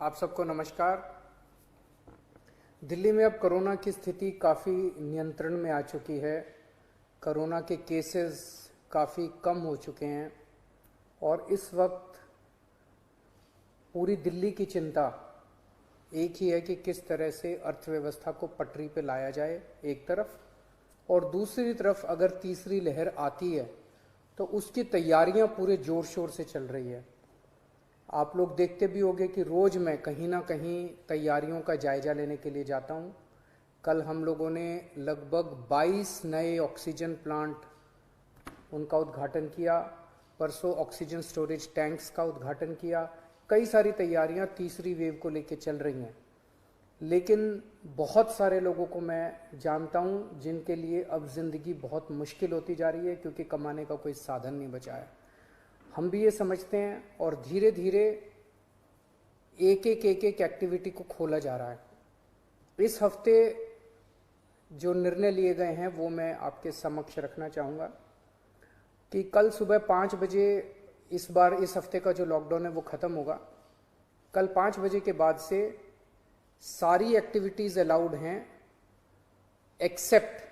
आप सबको नमस्कार। दिल्ली में अब कोरोना की स्थिति काफ़ी नियंत्रण में आ चुकी है। कोरोना के केसेस काफ़ी कम हो चुके हैं और इस वक्त पूरी दिल्ली की चिंता एक ही है कि किस तरह से अर्थव्यवस्था को पटरी पे लाया जाए एक तरफ, और दूसरी तरफ अगर तीसरी लहर आती है तो उसकी तैयारियां पूरे जोर शोर से चल रही है। आप लोग देखते भी होंगे कि रोज़ मैं कहीं ना कहीं तैयारियों का जायजा लेने के लिए जाता हूं। कल हम लोगों ने लगभग 22 नए ऑक्सीजन प्लांट उनका उद्घाटन किया, परसों ऑक्सीजन स्टोरेज टैंक्स का उद्घाटन किया। कई सारी तैयारियां तीसरी वेव को लेकर चल रही हैं, लेकिन बहुत सारे लोगों को मैं जानता हूं जिनके लिए अब ज़िंदगी बहुत मुश्किल होती जा रही है क्योंकि कमाने का कोई साधन नहीं बचा है। हम भी ये समझते हैं और धीरे धीरे एक एक एक्टिविटी को खोला जा रहा है। इस हफ्ते जो निर्णय लिए गए हैं वो मैं आपके समक्ष रखना चाहूँगा कि कल सुबह 5 बजे इस बार इस हफ्ते का जो लॉकडाउन है वो ख़त्म होगा। कल 5 बजे के बाद से सारी एक्टिविटीज़ अलाउड हैं, एक्सेप्ट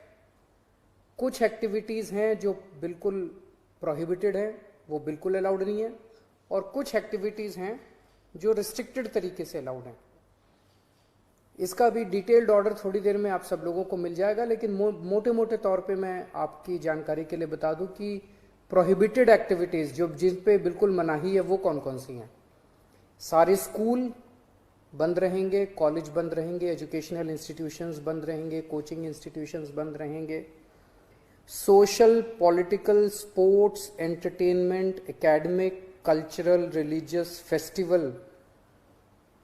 कुछ एक्टिविटीज़ हैं जो बिल्कुल प्रोहिबिटेड है, वो बिल्कुल अलाउड नहीं है, और कुछ एक्टिविटीज़ हैं जो रिस्ट्रिक्टेड तरीके से अलाउड हैं। इसका भी डिटेल्ड ऑर्डर थोड़ी देर में आप सब लोगों को मिल जाएगा, लेकिन मोटे मोटे तौर पे मैं आपकी जानकारी के लिए बता दूं कि प्रोहिबिटेड एक्टिविटीज़ जो जिन पे बिल्कुल मनाही है वो कौन कौन सी हैं। सारे स्कूल बंद रहेंगे, कॉलेज बंद रहेंगे, एजुकेशनल इंस्टीट्यूशंस बंद रहेंगे, कोचिंग इंस्टीट्यूशंस बंद रहेंगे, social, political, sports, entertainment, academic, cultural, religious, festival,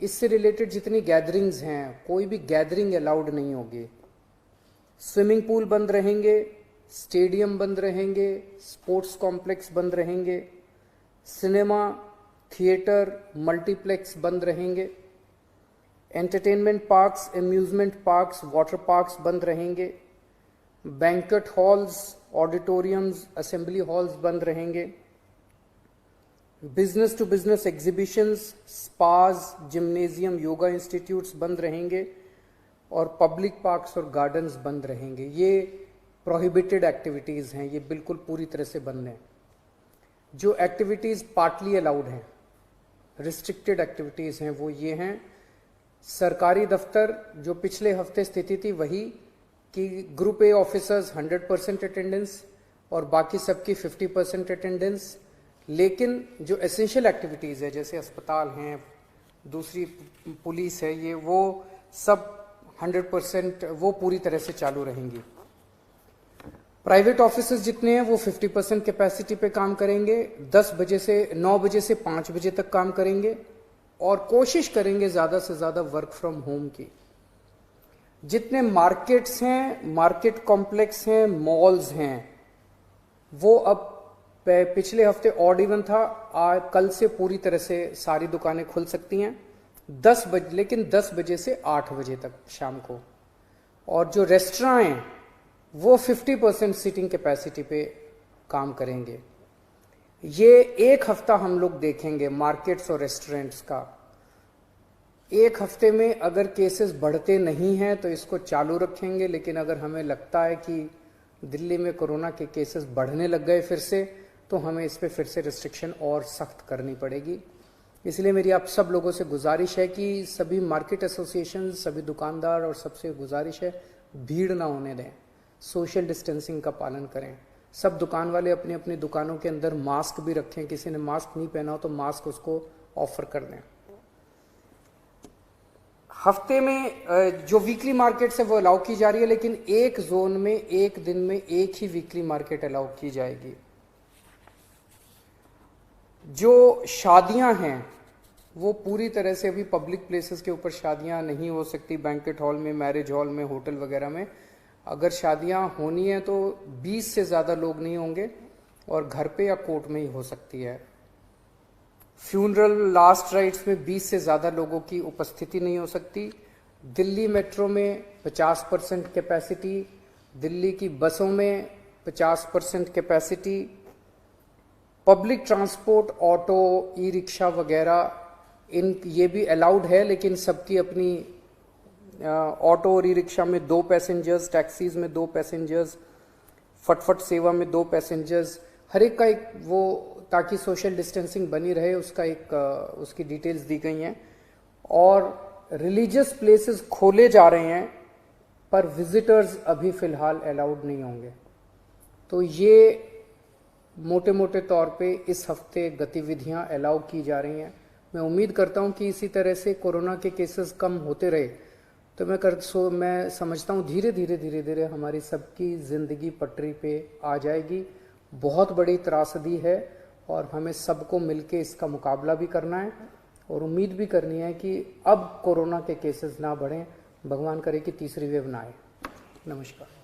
इससे रिलेटेड जितनी गैदरिंग्स हैं कोई भी गैदरिंग अलाउड नहीं होगी। स्विमिंग पूल बंद रहेंगे, स्टेडियम बंद रहेंगे, स्पोर्ट्स कॉम्प्लेक्स बंद रहेंगे, सिनेमा, थिएटर, मल्टीप्लेक्स बंद रहेंगे, entertainment parks, amusement parks, water parks बंद रहेंगे, banquet halls, auditoriums, assembly halls बंद रहेंगे, business to business exhibitions, spas, gymnasium, yoga institutes बंद रहेंगे, और पब्लिक पार्क्स और गार्डन्स बंद रहेंगे। ये प्रोहिबिटेड एक्टिविटीज़ हैं, ये बिल्कुल पूरी तरह से बंद हैं। जो एक्टिविटीज़ पार्टली अलाउड हैं, रिस्ट्रिक्टेड एक्टिविटीज़ हैं, वो ये हैं। सरकारी दफ्तर, जो पिछले हफ्ते स्थिति थी वही कि ग्रुप ए ऑफिसर्स 100% अटेंडेंस और बाकी सबकी 50% अटेंडेंस, लेकिन जो एसेंशियल एक्टिविटीज़ है जैसे अस्पताल हैं, दूसरी पुलिस है, ये वो सब 100% वो पूरी तरह से चालू रहेंगी। प्राइवेट ऑफिसेज जितने हैं वो 50% कैपेसिटी पे काम करेंगे, 9 बजे से 5 बजे तक काम करेंगे और कोशिश करेंगे ज़्यादा से ज़्यादा वर्क फ्रॉम होम की। जितने मार्केट्स हैं, मार्केट कॉम्प्लेक्स हैं, मॉल्स हैं, वो अब पिछले हफ्ते ऑड इवन था, कल से पूरी तरह से सारी दुकानें खुल सकती हैं 10 बजे, लेकिन 10 बजे से 8 बजे तक शाम को। और जो रेस्टोरेंट हैं वो 50% सीटिंग कैपेसिटी पे काम करेंगे। ये एक हफ्ता हम लोग देखेंगे मार्केट्स और रेस्टोरेंट्स का। एक हफ्ते में अगर केसेस बढ़ते नहीं हैं तो इसको चालू रखेंगे, लेकिन अगर हमें लगता है कि दिल्ली में कोरोना के केसेस बढ़ने लग गए फिर से, तो हमें इस पे फिर से रिस्ट्रिक्शन और सख्त करनी पड़ेगी। इसलिए मेरी आप सब लोगों से गुजारिश है कि सभी मार्केट एसोसिएशन, सभी दुकानदार और सबसे गुजारिश है भीड़ ना होने दें, सोशल डिस्टेंसिंग का पालन करें। सब दुकान वाले अपनी अपनी दुकानों के अंदर मास्क भी रखें, किसी ने मास्क नहीं पहना हो तो मास्क उसको ऑफर कर दें। हफ्ते में जो वीकली मार्केट्स है वो अलाउ की जा रही है, लेकिन एक जोन में एक दिन में एक ही वीकली मार्केट अलाउ की जाएगी। जो शादियां हैं वो पूरी तरह से अभी पब्लिक प्लेसेस के ऊपर शादियां नहीं हो सकती, बैंक्वेट हॉल में, मैरिज हॉल में, होटल वगैरह में। अगर शादियां होनी है तो 20 से ज़्यादा लोग नहीं होंगे और घर पे या कोर्ट में ही हो सकती है। फ्यूनरल, लास्ट राइट्स में 20 से ज़्यादा लोगों की उपस्थिति नहीं हो सकती। दिल्ली मेट्रो में 50% कैपेसिटी, दिल्ली की बसों में 50% capacity, public transport, auto, e rickshaw वगैरह ये भी अलाउड है, लेकिन सबकी अपनी ऑटो और ई रिक्शा में 2 पैसेंजर्स, टैक्सीज में 2 पैसेंजर्स, फटफट सेवा में 2 पैसेंजर्स, हर एक का एक वो, ताकि सोशल डिस्टेंसिंग बनी रहे, उसका एक उसकी डिटेल्स दी गई हैं। और रिलीजियस प्लेसेस खोले जा रहे हैं, पर विजिटर्स अभी फिलहाल अलाउड नहीं होंगे। तो ये मोटे मोटे तौर पे इस हफ्ते गतिविधियां अलाउ की जा रही हैं। मैं उम्मीद करता हूं कि इसी तरह से कोरोना के केसेस कम होते रहे तो मैं समझता हूं धीरे धीरे हमारी सबकी जिंदगी पटरी पे आ जाएगी। बहुत बड़ी त्रासदी है और हमें सबको मिलके इसका मुकाबला भी करना है और उम्मीद भी करनी है कि अब कोरोना के केसेस ना बढ़ें, भगवान करे कि तीसरी वेव ना आए। नमस्कार।